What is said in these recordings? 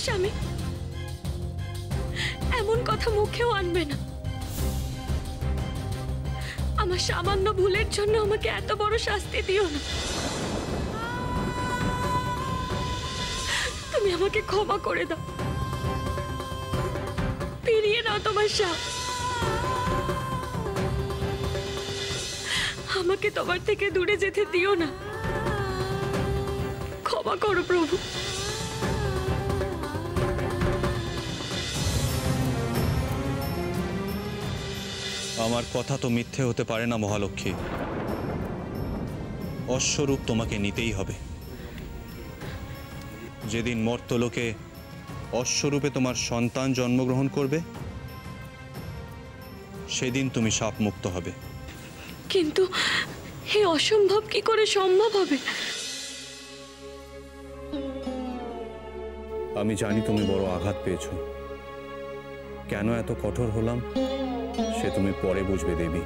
স্বামী, এমন কথা মুখেও আনবে না। আমার সামান্য ভুলের জন্য আমাকে এত বড় শাস্তি দিও না। তুমি আমাকে ক্ষমা করে দাও, ফিরিয়ে নাও তোমার সাপ। আমাকে তোমার থেকে দূরে যেতে দিও না। ক্ষমা করো প্রভু। আমার কথা তো মিথ্যে হতে পারে না মহালক্ষ্মী। অশ্বরূপ তোমাকে নিতেই হবে। যেদিন মর্তলোকে অশ্বরূপে তোমার সন্তান জন্মগ্রহণ করবে, সেদিন তুমি শাপ মুক্ত হবে। কিন্তু এই অসম্ভব কি করে সম্ভব হবে? আমি জানি তুমি বড় আঘাত পেয়েছো। কেন এত কঠোর হলাম সে তুমি পরে বুঝবে দেবী।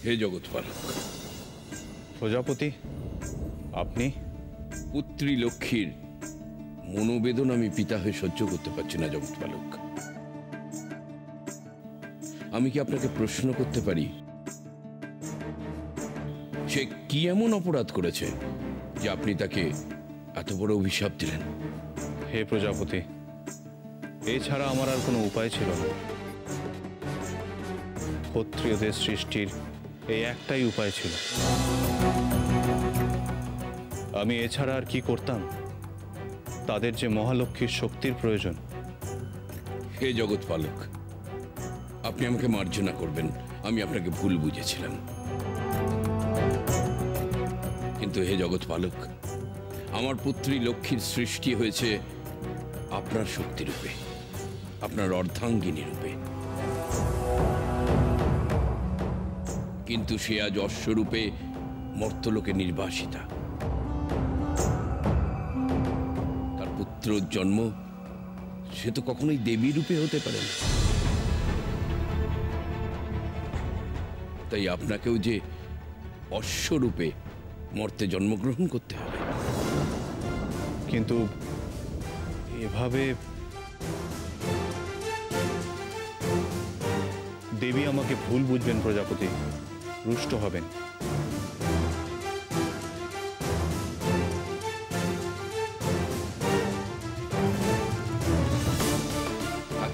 হে জগৎপালক। প্রজাপতি, আপনি? পুত্রী লক্ষ্মীর মনোবেদনা আমি পিতা হয়ে সহ্য করতে পারছি না জগৎপালক। আমি কি আপনাকে প্রশ্ন করতে পারি, সে কি এমন অপরাধ করেছে যে আপনি তাকে এত বড় অভিশাপ দিলেন? হে প্রজাপতি, এছাড়া আমার আর কোনো উপায় ছিল না। ক্ষত্রিয়দের সৃষ্টির এই একটাই উপায় ছিল। আমি এছাড়া আর কি করতাম? তাদের যে মহালক্ষ্মীর শক্তির প্রয়োজন। হে জগৎপালক, আপনি আমাকে মার্জনা করবেন, আমি আপনাকে ভুল বুঝেছিলাম। কিন্তু হে জগৎপালক, আমার পুত্রী লক্ষ্মীর সৃষ্টি হয়েছে আপনার শক্তি রূপে, আপনার অর্ধাঙ্গিনী রূপে। কিন্তু সে আজ অশ্বরূপে মর্তলোকে নির্বাসিতা। তার পুত্র জন্ম, সে তো কখনোই দেবী রূপে হতে পারে না। তাই আপনাকেও যে অশ্বরূপে মর্তে জন্মগ্রহণ করতে হবে। কিন্তু এভাবে দেবী আমাকে ভুল বুঝবেন প্রজাপতি, রুষ্ট হবেন।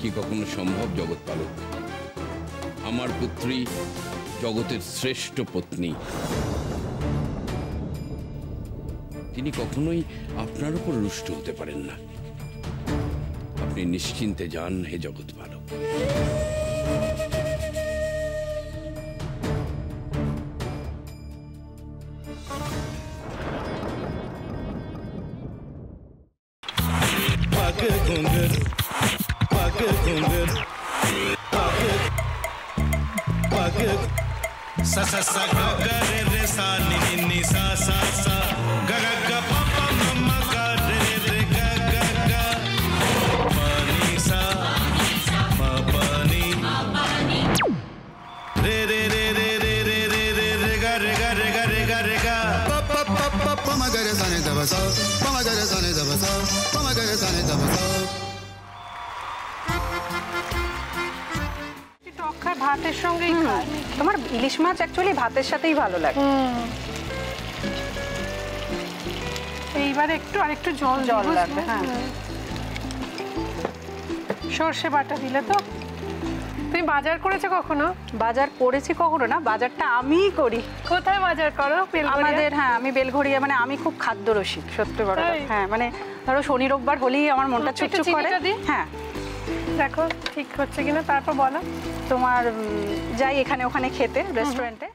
কি কখনো সম্ভব জগৎপালক? আমার পুত্রী জগতের শ্রেষ্ঠ পত্নী, তিনি কখনোই আপনার উপর রুষ্ট হতে পারেন না। আপনি নিশ্চিন্তে যান হে জগৎপালক। sa sa sa ga ga re re sa ni ni ni sa sa sa ga ga ga pa pa ma ma ga re re ga ga ga pa ni sa ma pa ni re re re re re re re re re ga re ga re ga re ga re ga pa pa pa pa pa ma ga re sa ni da ba sa pa ma ga re sa ni da ba sa pa ma ga re sa ni da ba sa। ভাতের সঙ্গেই খায়। তোমার ইলিশ মাছ actually ভাতের সাথেই ভালো লাগে। এইবার একটু আরেকটু জল লাগবে। হ্যাঁ, সর্ষে বাটা দিলে তো। তুমি বাজার করেছো কখনো? বাজার করেছি কখনো না, বাজারটা আমিই করি। কোথায় বাজার করো? আমাদের, হ্যাঁ, আমি বেলঘড়িয়া, মানে আমি খুব খাদ্য রসিক, সত্যি বড়। হ্যাঁ, মানে ধরো শনি রোববার হলেই আমার মনটা চুপচুপ করে। হ্যাঁ, দেখো ঠিক হচ্ছে কিনা, তারপর বলো। তোমার যাই এখানে ওখানে খেতে, রেস্টুরেন্টে।